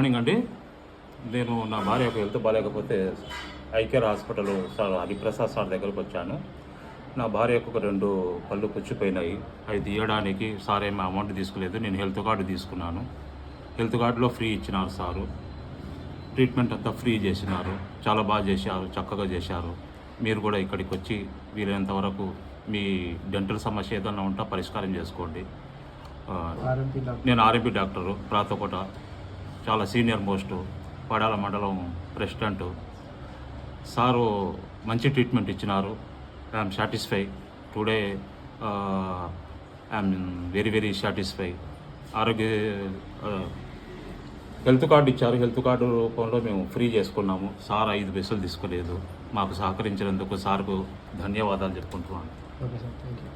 Morning అండి నేను నా భార్య యొక్క హెల్త్ బాగాలేకపోతే IKR hospital sir Hariprasad sir దగ్గరకు వచ్చాను. నా భార్యకు ఒక 2 పళ్ళు పుచ్చిపోయినాయి. అవి తీయడానికి సార్ ఏమి అమౌంట్ తీసుకోలేదు. నేను హెల్త్ కార్డు తీసుకున్నాను. హెల్త్ కార్డులో ఫ్రీ ఇచ్చినారు సారు. ట్రీట్మెంట్ అంతా ఫ్రీ చేసినారు. చాలా బాగా చేశారు, చక్కగా చేశారు. మీరు కూడా ఇక్కడికి వచ్చి వీలైనంత వరకు మీ డెంటల్ సమస్య ఏదైనా ఉంటే పరిష్కారం చేసుకోండి. నేను ఆర్ఎంపీ డాక్టరు ప్రాతకోట, చాలా సీనియర్ మోస్టు, పడాల మండలం ప్రెసిడెంటు. సారు మంచి ట్రీట్మెంట్ ఇచ్చినారు. I'm satisfy today. I'm very satisfy. ఆరోగ్య హెల్త్ కార్డు ఇచ్చారు. హెల్త్ కార్డు రూపంలో మేము ఫ్రీ చేసుకున్నాము. సార్ 5 పైసలు తీసుకోలేదు. మాకు సహకరించినందుకు సార్కు ధన్యవాదాలు చెప్పుకుంటున్నాను. Okay sir, thank you.